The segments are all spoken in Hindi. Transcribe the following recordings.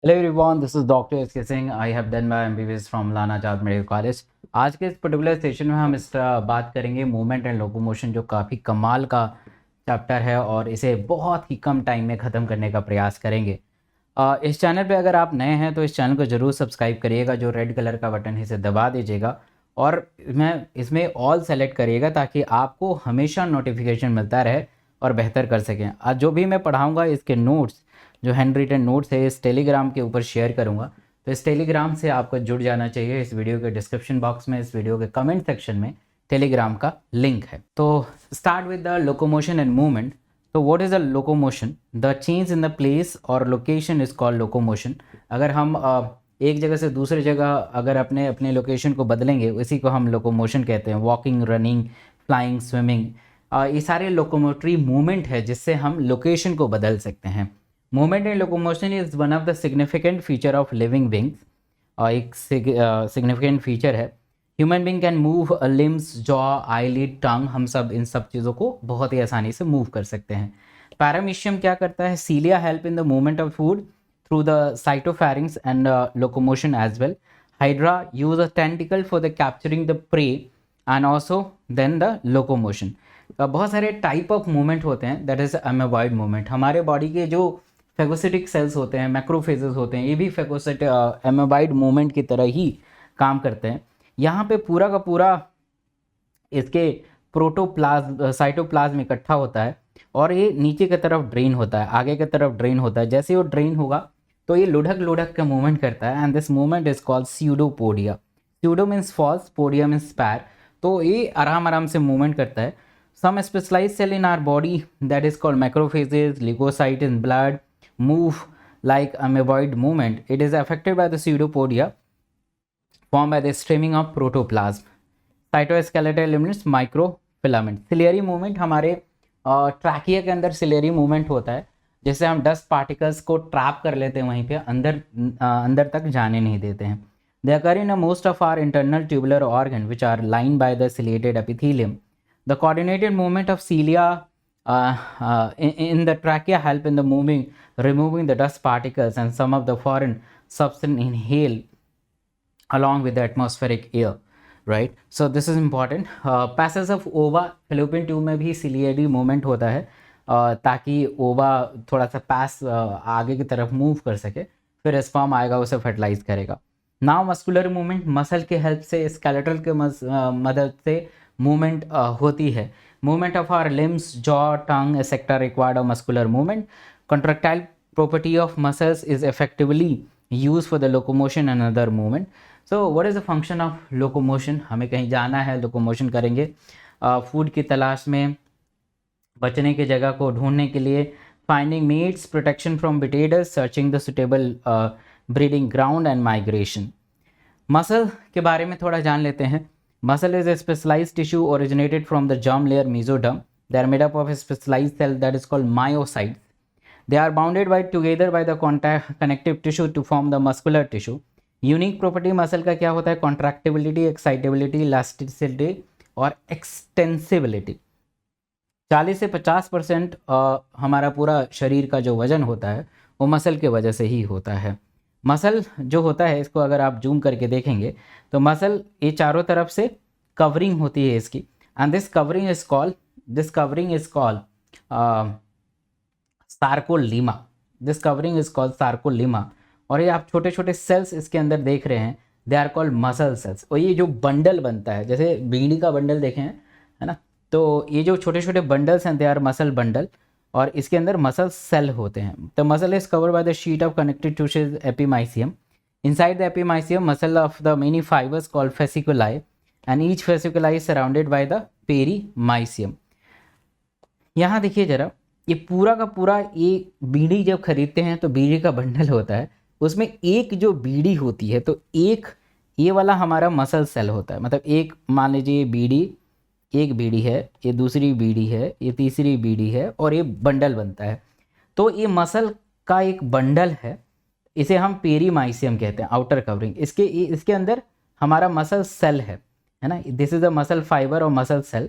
Hello everyone, this is doctor S K Singh. I have done my MBBS from Maulana Azad medical college. आज के इस पर्टिकुलर सेशन में हम इस बात करेंगे मूवमेंट एंड लोकोमोशन, जो काफ़ी कमाल का चैप्टर है और इसे बहुत ही कम टाइम में ख़त्म करने का प्रयास करेंगे। इस चैनल पे अगर आप नए हैं तो इस चैनल को ज़रूर सब्सक्राइब करिएगा, जो रेड कलर का बटन है इसे दबा दीजिएगा और मैं इसमें ऑल सेलेक्ट करिएगा ताकि आपको हमेशा नोटिफिकेशन मिलता रहे और बेहतर कर सकें। आज जो भी मैं पढ़ाऊँगा इसके नोट्स, जो हैंड रिटन नोट्स है, इस टेलीग्राम के ऊपर शेयर करूँगा। तो इस टेलीग्राम से आपको जुड़ जाना चाहिए। इस वीडियो के डिस्क्रिप्शन बॉक्स में, इस वीडियो के कमेंट सेक्शन में टेलीग्राम का लिंक है। तो start with the locomotion and movement. तो what is the locomotion? The change in the place और लोकेशन इज़ कॉल्ड लोकोमोशन। अगर हम एक जगह से दूसरी जगह अगर अपने अपने लोकेशन को बदलेंगे, उसी को हम लोकोमोशन कहते हैं। वॉकिंग, रनिंग, फ्लाइंग, स्विमिंग, ये सारे लोकोमोटरी मूवमेंट है जिससे हम लोकेशन को बदल सकते हैं। Movement and locomotion is one of the significant feature of living beings. एक सिग्निफिकेंट फीचर है। Human being can move limbs, jaw, eyelid, tongue, हम सब इन सब चीज़ों को बहुत ही आसानी से मूव कर सकते हैं। पैरामीशियम क्या करता है? Cilia help in the movement of food through the cytopharynx and locomotion as well. Hydra use a tentacle for the capturing the prey and also then the locomotion. बहुत सारे टाइप ऑफ मूवमेंट होते हैं, दैट इज अमेबॉइड मूवमेंट। हमारे बॉडी के जो फेगोसिटिक सेल्स होते हैं, मैक्रोफेजेस होते हैं, ये भी फेगोसिट एमेबाइड मूवमेंट की तरह ही काम करते हैं। यहाँ पे पूरा का पूरा इसके प्रोटोप्लाज्म, साइटोप्लाज्म इकट्ठा होता है और ये नीचे की तरफ ड्रेन होता है, आगे की तरफ ड्रेन होता है। जैसे वो ड्रेन होगा तो ये लुढ़क लुढ़क का मूवमेंट करता है and this movement is called pseudopodia. Pseudo means false, podia means spare. तो ये आराम आराम से मूवमेंट करता है। Some specialized cell in our body that is called macrophages, leukocyte in blood move like amoeboid movement. It is affected by the pseudopodia formed by the streaming of protoplasm. Cytoskeletal elements, microfilament. Ciliary movement, हमारे ट्रैकिया के अंदर सिलेरी मूवमेंट होता है, जैसे हम डस्ट पार्टिकल्स को ट्रैप कर लेते हैं, वहीं पे अंदर तक जाने नहीं देते हैं। They occur in most of our internal tubular organ which are line by the ciliated epithelium. The coordinated movement of cilia in the trachea help in the removing the dust particles and some of the foreign substance inhaled along with the atmospheric air, right? So this is important. Passage of ova, fallopian tube में भी ciliary movement होता है ताकि ओवा थोड़ा सा पास आगे की तरफ मूव कर सके, फिर स्पर्म आएगा उसे फर्टिलाइज करेगा। नाउ मस्कुलर मूवमेंट, मसल के हेल्प से, स्केलेटल के मदद से मूवमेंट होती है। Movement of our limbs, jaw, tongue, etc. required a muscular movement. Contractile property of muscles is effectively used for the locomotion and other movement. So what is the function of locomotion? हमें कहीं जाना है, locomotion करेंगे। फूड की तलाश में, बचने की जगह को ढूंढने के लिए, finding mates, protection from predators, searching the suitable breeding ground and migration. Muscle के बारे में थोड़ा जान लेते हैं। Muscle is a specialized tissue originated from the germ layer mesoderm. They are made up of a specialized cell that is called myocytes. They are bounded together by the connective tissue to form the muscular tissue. Unique property muscle का क्या होता है? Contractibility, excitability, elasticity और extensibility। 40 से 50% हमारा पूरा शरीर का जो वजन होता है वो मसल के वजह से ही होता है। मसल जो होता है, इसको अगर आप जूम करके देखेंगे तो मसल ये चारों तरफ से कवरिंग होती है इसकी, and this covering is called सार्कोलीमा। This covering is called सार्कोलीमा। और ये आप छोटे छोटे सेल्स इसके अंदर देख रहे हैं, they are called muscle cells. और ये जो बंडल बनता है, जैसे बीड़ी का बंडल देखे हैं, है ना, तो ये जो छोटे छोटे बंडल्स हैं, दे आर मसल बंडल, और इसके अंदर मसल सेल होते हैं। The muscle is covered by the sheet of connective tissues epimysium. Inside the epimysium, muscle of the many fibers called fasciculi, and each fasciculi is surrounded by the perimysium. यहाँ देखिए जरा, ये पूरा का पूरा, ये बीड़ी जब खरीदते हैं तो बीड़ी का बंडल होता है, उसमें एक जो बीड़ी होती है तो एक ये वाला हमारा मसल सेल होता है। मतलब एक, मान लीजिए बीड़ी, एक बीड़ी है, ये दूसरी बीड़ी है, ये तीसरी बीड़ी है, और ये बंडल बनता है। तो ये मसल का एक बंडल है, इसे हम पेरीमाइसियम कहते हैं, आउटर कवरिंग। इसके अंदर हमारा मसल सेल है ना, this is a muscle fibre और मसल सेल।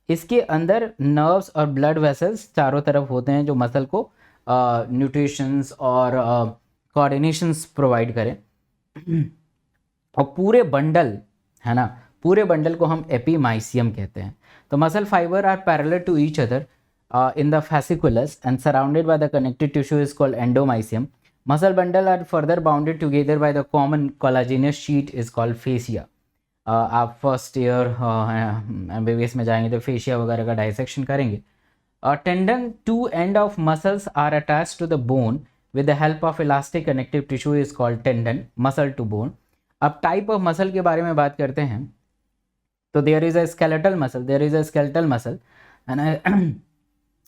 इसके अंदर नर्व्स और ब्लड वेसल्स चारों तरफ होते हैं जो मसल को न्यूट्रिशंस और कोऑर्डिनेशंस प्रोवाइड करें। और पूरे बंडल है ना, पूरे बंडल को हम एपीमाइसियम कहते हैं। तो muscle fibre are parallel to each other in the fasciculus and surrounded by the connective tissue is called endomysium. Muscle bundle are further bounded together by the common collagenous sheet is called fascia. आप फर्स्ट ईयर MBBS में जाएंगे तो फेशिया वगैरह का डाइसेक्शन करेंगे। Tendon to end of muscles are attached to the bone with the help of elastic connective tissue is called tendon, muscle to bone. अब टाइप ऑफ मसल के बारे में बात करते हैं तो there is a skeletal muscle and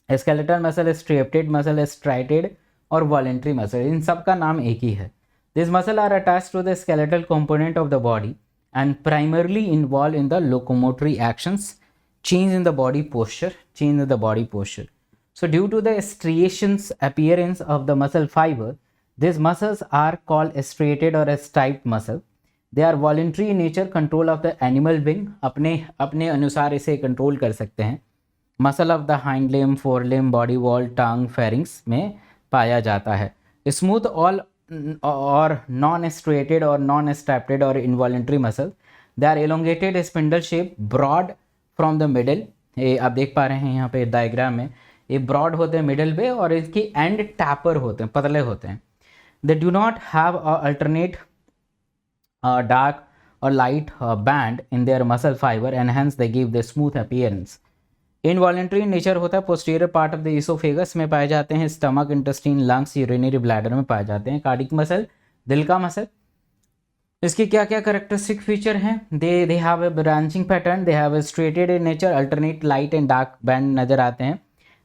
skeletal muscle, striped muscle, striated और वॉलेंट्री मसल, इन सब का नाम एक ही है। This muscle are attached to the skeletal component of the body and primarily involve in the locomotory actions, change in the body posture. So due to the striations appearance of the muscle fiber, these muscles are called striated or striped muscle. They are voluntary in nature, control of the animal being, अपने अनुसार इसे कंट्रोल कर सकते हैं। Muscle of the hind limb, fore limb, body wall, tongue, pharynx में पाया जाता है। स्मूथ ऑल और नॉन स्ट्रेटेड और नॉन स्ट्रैप्टेड और involuntary muscle, they are elongated spindle shape, broad from the middle. ये आप देख पा रहे हैं यहाँ पे डायग्राम में, ये ब्रॉड होते हैं मिडल पे और इसकी एंड टैपर होते हैं, पतले होते हैं। They do not have a alternate dark और light band in their muscle fibre and hence they give the smooth appearance. Involuntary nature होता है, posterior part of the oesophagus में पाए जाते हैं, stomach, intestine, lungs, urinary bladder में पाए जाते हैं। कार्डिक मसल, दिल का मसल, इसके क्या क्या कैरेक्टरिस्टिक फीचर हैं? They have a branching pattern, they have a striated in nature, alternate light and dark band नजर आते हैं।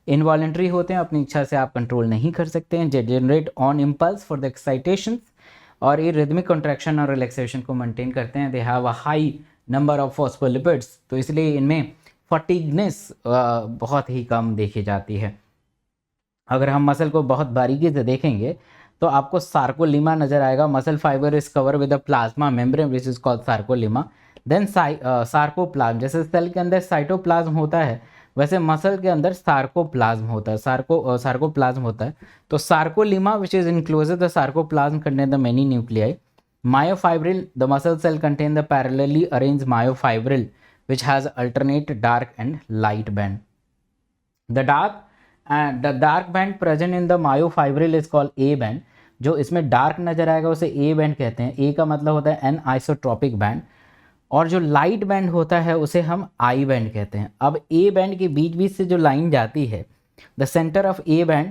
इनवॉलेंट्री होते हैं, अपनी इच्छा से आप कंट्रोल नहीं कर सकते हैं। Generate on impulse for the excitation, और ये रिदमिक कॉन्ट्रैक्शन और रिलैक्सेशन को मेंटेन करते हैं। They have a high number of phospholipids, तो इसलिए इनमें फटीगनेस बहुत ही कम देखी जाती है। अगर हम मसल को बहुत बारीकी से देखेंगे तो आपको सार्कोलिमा नजर आएगा। Muscle fibre is cover with a plasma membrane which is called sarcolemma. Then sarcoplasm, जैसे सेल के अंदर साइटोप्लाज्म होता है वैसे मसल के अंदर सार्कोप्लाज्म होता है, सार्कोप्लाज्म होता है। तो sarcolemma which is enclose the sarcoplasm contain the many nuclei. Myofibril, the muscle cell contain the parallelly arrange myofibril which has alternate dark and light band. The dark band present in the myofibril is called A band. जो इसमें डार्क नजर आएगा उसे A band कहते हैं। A का मतलब होता है एनआइसोट्रोपिक बैंड, और जो लाइट बैंड होता है उसे हम I band कहते हैं। अब A band के बीच बीच से जो लाइन जाती है, the centre of A band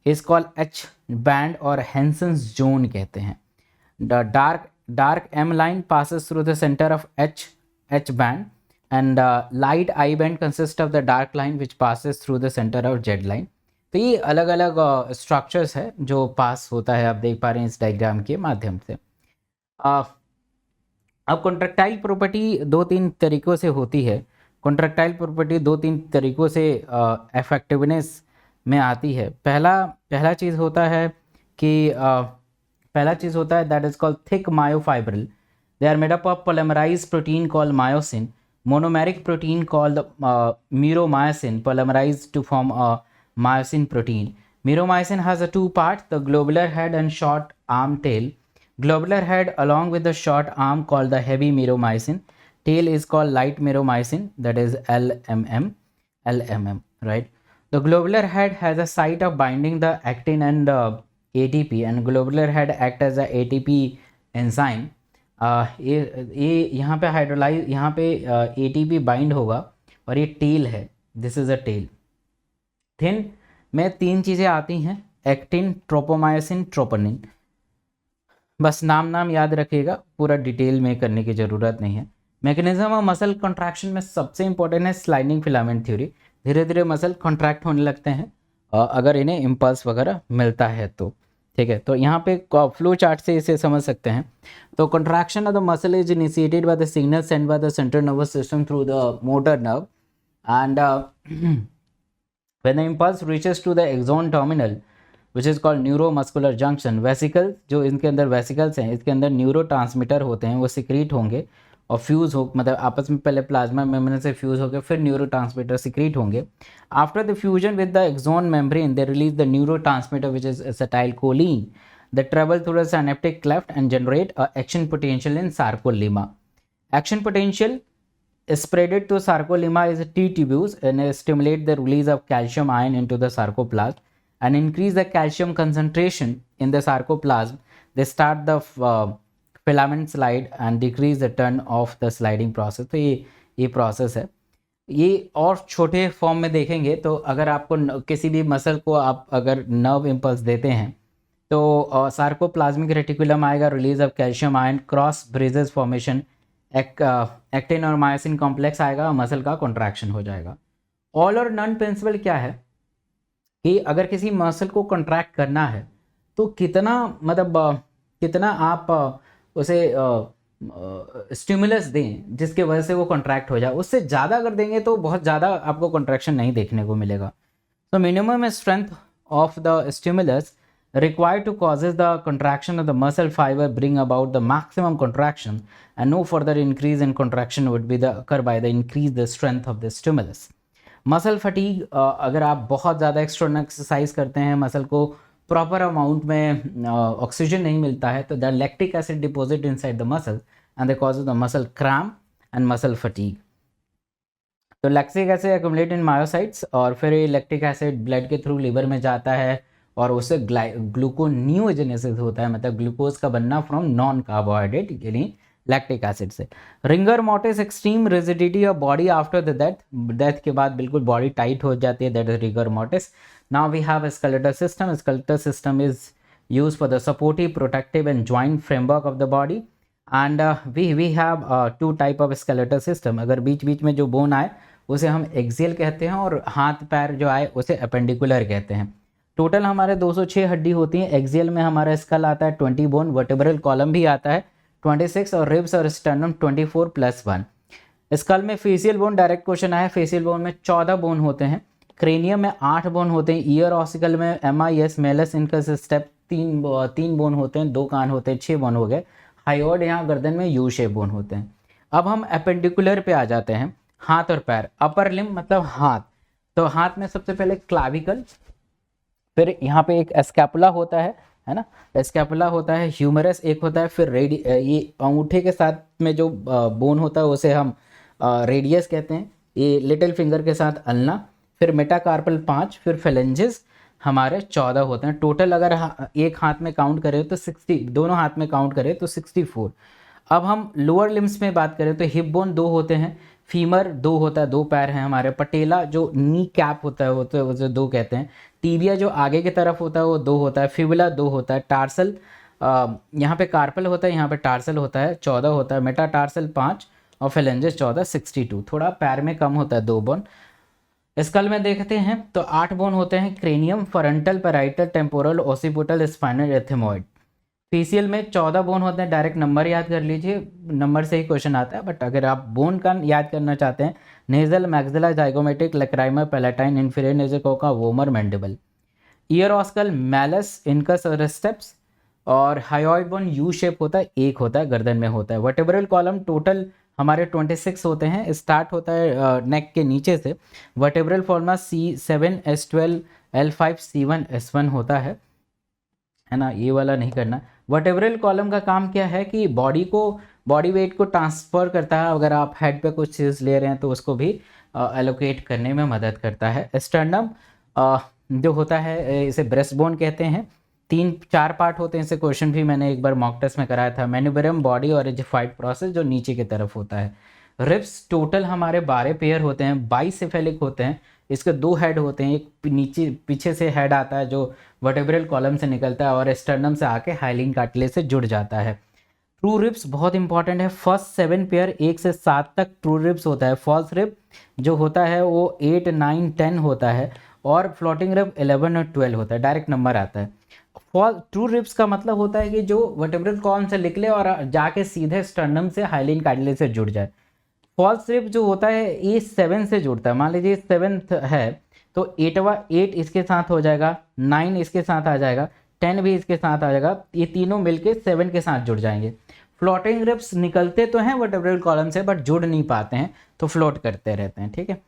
is called H band और हेंसन्स जोन कहते हैं। The dark M line passes through the center of H band and light I band consists of the dark line which passes through the center of Z line. तो ये अलग अलग स्ट्रक्चर्स है जो पास होता है, आप देख पा रहे हैं इस डायग्राम के माध्यम से। अब कॉन्ट्रैक्टाइल प्रॉपर्टी दो तीन तरीक़ों से होती है। कॉन्ट्रैक्टाइल प्रॉपर्टी दो तीन तरीक़ों से इफेक्टिवनेस में आती है। पहला चीज़ होता है that is called thick myofibril. They are made up of polymerized protein called myosin, monomeric protein called meromycin polymerized to form a myosin protein. Meromycin has a two parts, the globular head and short arm tail. Globular head along with the short arm called the heavy meromycin. Tail is called light meromycin, that is LMM, right? The globular head has a site of binding the actin and ATP, and globular head act as a ATP enzyme. ये यहाँ पे हाइड्रोलाइज, यहाँ पे ATP बाइंड होगा और ये टेल है, this is a tail. Thin में तीन चीज़ें आती हैं, एक्टिन, ट्रोपोमायोसिन, ट्रोपोनिन। बस नाम याद रखिएगा, पूरा डिटेल में करने की ज़रूरत नहीं है। मैकेनिज्म ऑफ मसल कॉन्ट्रैक्शन में सबसे इंपॉर्टेंट है स्लाइडिंग फिलामेंट थ्योरी। धीरे धीरे मसल कॉन्ट्रैक्ट होने लगते हैं अगर इन्हें इम्पल्स वगैरह मिलता है तो, ठीक है। तो यहाँ पे फ्लो चार्ट से इसे समझ सकते हैं। तो contraction of the muscle is initiated by the signal send by the central nervous system through the motor nerve and when the impulse reaches to the axon terminal which is called neuromuscular junction. Vesicle, जो इनके अंदर वेसिकल्स हैं, इसके अंदर न्यूरोट्रांसमीटर होते हैं, वो सिक्रीट होंगे और फ्यूज़ हो, मतलब आपस में पहले प्लाज्मा मेम्ब्रेन से फ्यूज़ होकर फिर न्यूरोट्रांसमीटर सिक्रीट होंगे। After the fusion with the axon membrane they release the neurotransmitter which is acetylcholine. they travel through the synaptic cleft and generate a action potential in sarcolemma. Action potential spreaded to sarcolemma is T-tubules and stimulate the release of calcium ion into the sarcoplasm and increase the calcium concentration in the sarcoplasm. They start the filament slide and decrease the turn of the sliding process. तो ये प्रोसेस है। ये और छोटे फॉर्म में देखेंगे तो अगर आपको किसी भी मसल को आप अगर नर्व इम्पल्स देते हैं तो सार्कोप्लाज्मिक रेटिकुलम आएगा, release of calcium ion, cross bridges formation, actin और मायोसिन कॉम्प्लेक्स आएगा, मसल का कॉन्ट्रैक्शन हो जाएगा। ऑल और नन प्रिंसिपल क्या है कि अगर किसी मसल को कॉन्ट्रैक्ट करना है तो कितना मतलब कितना आप उसे स्टिमुलस दें जिसके वजह से वो कॉन्ट्रैक्ट हो जाए। उससे ज़्यादा अगर देंगे तो बहुत ज़्यादा आपको कॉन्ट्रैक्शन नहीं देखने को मिलेगा। तो minimum strength of the stimulus required to causes the contraction of the muscle fiber bring about the maximum contraction, and no further increase in contraction would be the occur by the increase the strength of the stimulus. Muscle fatigue, अगर आप बहुत ज़्यादा एक्सटर्नल एक्सरसाइज करते हैं, मसल को प्रॉपर अमाउंट में ऑक्सीजन नहीं मिलता है तो the lactic acid deposit inside the muscle and the causes the muscle cramp and muscle fatigue. तो लैक्टिक एसिड एक्युमुलेट इन मायोसाइट्स और फिर ये लैक्टिक एसिड ब्लड के थ्रू लीवर में जाता है और उससे ग्लूकोनियोजेनेसिस होता है, मतलब ग्लूकोज का बनना फ्रॉम नॉन कार्बोहाइड्रेट यानी लैक्टिक एसिड से। Rigor mortis extreme rigidity of body after the death के बाद बिल्कुल बॉडी टाइट हो जाती है, that is rigor mortis. Now we have skeletal system. Skeletal system is use for the supportive, protective and joint framework of the body and we have two type of skeletal system. अगर बीच बीच में जो बोन आए उसे हम एक्सियल कहते हैं और हाथ पैर जो आए उसे अपेंडिकुलर कहते हैं। टोटल हमारे 206 हड्डी होती हैं। एक्सियल में हमारा स्कल आता है 20 बोन, वर्टेब्रल कॉलम भी आता है 26 और रिब्स और स्टर्नम 24 + 1। स्कल में फेशियल बोन, डायरेक्ट क्वेश्चन आया, फेशियल बोन में 14 बोन होते हैं, क्रेनियम में 8 बोन होते हैं, ईयर ऑसिकल में MIS Malus incus step 3 bone होते हैं, 2 कान होते हैं, 6 बोन हो गए। हाइयोइड यहाँ गर्दन में यू शेप बोन होते हैं। अब हम अपेंडिकुलर पे आ जाते हैं, हाथ और पैर। अपर लिम्ब मतलब हाथ, तो हाथ में सबसे पहले क्लाविकल, फिर यहाँ पे एक स्कैपुला होता है ना, स्कैपुला होता है, ह्यूमरस एक होता है, फिर ये अंगूठे के साथ में जो बोन होता है उसे हम रेडियस कहते हैं, ये लिटिल फिंगर के साथ अल्ना, फिर मेटाकार्पल 5, फिर फेलेंजेस हमारे 14 होते हैं। टोटल अगर एक हाथ में काउंट करें तो 60, दोनों हाथ में काउंट करें तो 64। अब हम लोअर लिम्स में बात करें तो हिप बोन 2 होते हैं, फीमर 2 होता है, 2 पैर हैं हमारे, पटेला जो नी कैप होता है वो तो उसे 2 कहते हैं, टीबिया जो आगे की तरफ होता है वो 2 होता है, फिबुला 2 होता है, टार्सल यहाँ पे कार्पल होता है, यहाँ पे टार्सल होता है 14 होता है, मेटाटार्सल 5 और फेलेंजेस 14, 62। थोड़ा पैर में कम होता है 2 बोन। स्कल में देखते हैं तो 8 बोन होते हैं, cranium, frontal, parietal, temporal, occipital, spinal, ethmoid. Facial में 14 बोन होते हैं, डायरेक्ट नंबर याद कर लीजिए, नंबर से ही क्वेश्चन आता है, बट अगर आप बोन का याद करना चाहते हैं, nasal, maxilla, zygomatic, lacrimal, palatine, inferior nasal कोका, vomer, mandible. Ear ossicle, malleus, incus और स्टेप्स, और हाइयोइड बोन यू शेप होता है, एक होता है, गर्दन में होता है। वर्टेब्रल कॉलम टोटल हमारे 26 होते हैं, स्टार्ट होता है नेक के नीचे से। वर्टेब्रल फॉर्मा C7, S12, L5, C1, S1 होता है ना, ये वाला नहीं करना। वर्टेब्रल कॉलम का काम क्या है कि बॉडी वेट को ट्रांसफ़र करता है, अगर आप हेड पे कुछ चीज़ ले रहे हैं तो उसको भी एलोकेट करने में मदद करता है। स्टर्नम जो होता है इसे ब्रेस्ट बोन कहते हैं, 3-4 पार्ट होते हैं, इसे क्वेश्चन भी मैंने एक बार मॉक टेस्ट में कराया था। मैन्यूबरम बॉडी और एजिफाइड प्रोसेस जो नीचे की तरफ होता है। रिब्स टोटल हमारे 12 पेयर होते हैं, बाइसेफेलिक होते हैं, इसके 2 हेड होते हैं, एक नीचे पीछे से हेड आता है जो वर्टेब्रल कॉलम से निकलता है और स्टर्नम से आके हाइलिन कार्टिलेज से जुड़ जाता है। ट्रू रिब्स बहुत इंपॉर्टेंट है, फर्स्ट 7 पेयर 1 से 7 तक ट्रू रिब्स होता है, फॉल्स रिब जो होता है वो 8, 9, 10 होता है और फ्लोटिंग रिब 11 और 12 होता है, डायरेक्ट नंबर आता है। ट्रू रिब्स का मतलब होता है कि जो वर्टेब्रल कॉलम से निकले और जाके सीधे स्टर्नम से हाइलिन कार्टिलेज से जुड़ जाए। फॉल्स रिब जो होता है ये 7 से जुड़ता है, मान लीजिए 7th है तो 8 इसके साथ हो जाएगा, 9 इसके साथ आ जाएगा, 10 भी इसके साथ आ जाएगा, ये तीनों मिलके 7 के साथ जुड़ जाएंगे। फ्लोटिंग रिब्स निकलते तो हैं वर्टेब्रल कॉलम से बट जुड़ नहीं पाते हैं तो फ्लोट करते रहते हैं, ठीक है।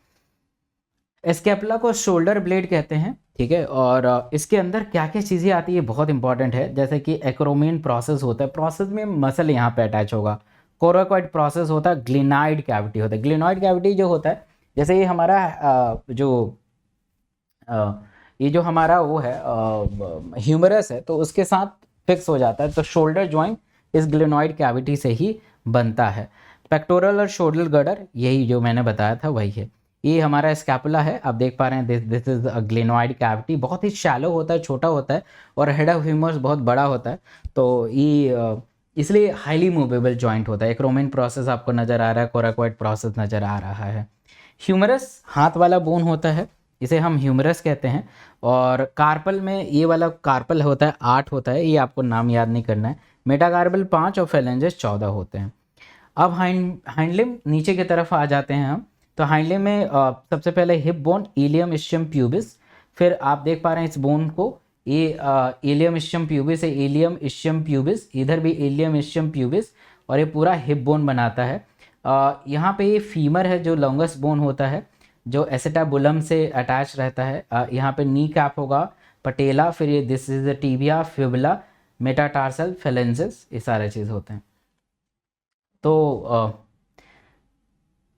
स्केपुला को शोल्डर ब्लेड कहते हैं, ठीक है। और इसके अंदर क्या क्या चीज़ें आती है बहुत इंपॉर्टेंट है, जैसे कि एक्रोमिन प्रोसेस होता है, प्रोसेस में मसल यहाँ पे अटैच होगा। कोराकोइड प्रोसेस होता है, ग्लिनाइड कैविटी होता है। ग्लिनाइड कैविटी जो होता है, जैसे ये हमारा ये जो हमारा वो है ह्यूमरस है, तो उसके साथ फिक्स हो जाता है। तो शोल्डर जॉइंट इस ग्लिनॉइड कैविटी से ही बनता है। पेक्टोरल और शोल्डर गर्डर, यही जो मैंने बताया था वही है। ये हमारा स्कैपुला है, आप देख पा रहे हैं, this is a glenoid cavity. बहुत ही शैलो होता है, छोटा होता है, और हेड ऑफ ह्यूमरस बहुत बड़ा होता है। तो ये इसलिए हाईली मूवेबल जॉइंट होता है। एक्रोमिन प्रोसेस आपको नज़र आ रहा है, कोराकोइड प्रोसेस नज़र आ रहा है। ह्यूमरस हाथ वाला बोन होता है, इसे हम ह्यूमरस कहते हैं। और कार्पल में ये वाला कार्पल होता है 8 होता है, ये आपको नाम याद नहीं करना है। मेटाकार्पल 5 और फेलेंजेस 14 होते हैं। अब हाइंडलिम नीचे की तरफ आ जाते हैं हम। तो हाइंडलिम में सबसे पहले hip bone, ilium ischium pubis. फिर आप देख पा रहे हैं इस बोन को, ये इलियम इस्चियम प्यूबिस है, इलियम इस्चियम प्यूबिस, इधर भी इलियम इस्चियम प्यूबिस, और ये पूरा हिप बोन बनाता है। यहाँ पे ये फीमर है जो लॉन्गेस्ट बोन होता है, जो एसेटाबुलम से अटैच रहता है। यहाँ पे नी कैप होगा, पटेला, फिर ये this is tibia, fibula, metatarsal, phalanges, ये सारे चीज़ होते हैं। तो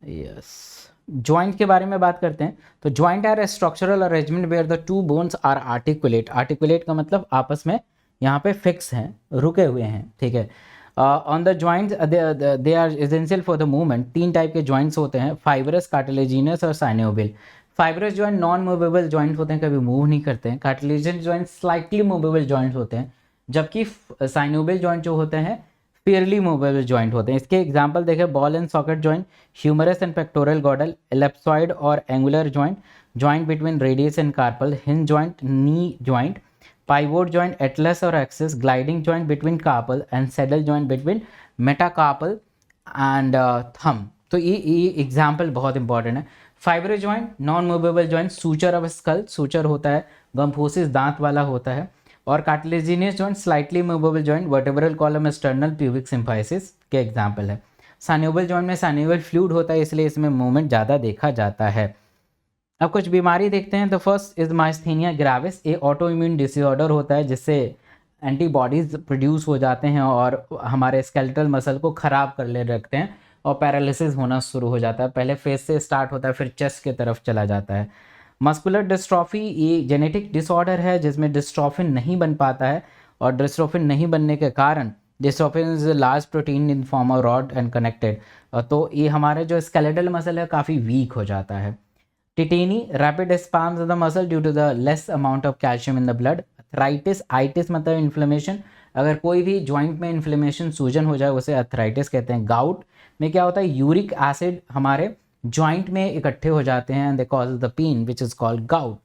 यस, जॉइंट के बारे में बात करते हैं। तो joint are a structural arrangement where the two bones are articulate. Articulate का मतलब आपस में यहाँ पे फिक्स हैं, रुके हुए हैं, ठीक है। On the joints they are essential for the movement. 3 type के जॉइंट्स होते हैं, फाइब्रस, कार्टिलेजिनस और synovial. Fibrous joint non movable joint होते हैं, कभी मूव नहीं करते हैं। Cartilaginous joint slightly movable joint होते हैं, जबकि साइनोवियल जॉइंट जो होते हैं फेयरली मूवेबल जॉइंट होते हैं। इसके एग्जांपल देखें, ball and socket joint, humerus and pectoral girdle, ellipsoid और angular joint, joint between radius and carpal, hinge joint, knee joint, pivot joint, atlas और axis, gliding joint between carpal and saddle joint between metacarpal and thumb. तो ये एग्जाम्पल बहुत इंपॉर्टेंट है। Fibre joint non movable joint, suture of skull, suture होता है, गम्फोसिस दांत वाला होता है। और cartilaginous joint slightly movable joint, vertebral column, sternal, pubic symphysis के एग्जाम्पल है। साइनोवियल जॉइंट में साइनोवियल फ्लूइड होता है, इसलिए इसमें मूवमेंट ज़्यादा देखा जाता है। अब कुछ बीमारी देखते हैं। तो फर्स्ट इज माइस्थीनिया ग्रेविस, ये ऑटो इम्यून डिसऑर्डर होता है, जिससे एंटीबॉडीज़ प्रोड्यूस हो जाते हैं और हमारे स्केलेटल मसल को ख़राब कर ले रखते हैं, और पैरालिसिस होना शुरू हो जाता है। पहले फेस से स्टार्ट होता है, फिर चेस्ट की तरफ चला जाता है। मस्कुलर डिस्ट्रॉफी, ये जेनेटिक डिसऑर्डर है जिसमें डिस्ट्रॉफिन नहीं बन पाता है, और डिस्ट्रॉफिन नहीं बनने के कारण, dystrophin is large protein in form of rod and connected, तो ये हमारे जो स्केलेटल मसल है काफ़ी वीक हो जाता है। Tetany, rapid spasms of the muscle due to the less amount of calcium in the blood. Arthritis, itis मतलब इन्फ्लेमेशन, अगर कोई भी जॉइंट में इन्फ्लेमेशन, सूजन हो जाए, उसे अथराइटिस कहते हैं। गाउट में क्या होता है, यूरिक एसिड हमारे जॉइंट में इकट्ठे हो जाते हैं, they cause the pain which is called gout.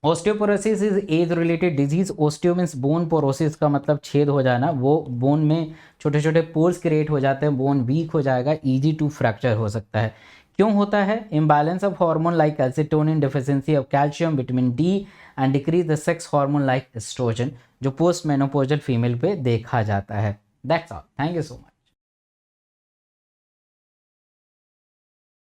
Osteoporosis is age related disease. Osteo means bone, porosis का मतलब छेद हो जाना, वो बोन में छोटे छोटे पोर्स क्रिएट हो जाते हैं, बोन वीक हो जाएगा, इजी टू फ्रैक्चर हो सकता है। क्यों होता है, imbalance of hormone like calcitonin, deficiency of calcium, vitamin D and decrease the sex hormone like oestrogen, जो पोस्ट मेनोपॉजल फीमेल पे देखा जाता है। That's all, thank you so much.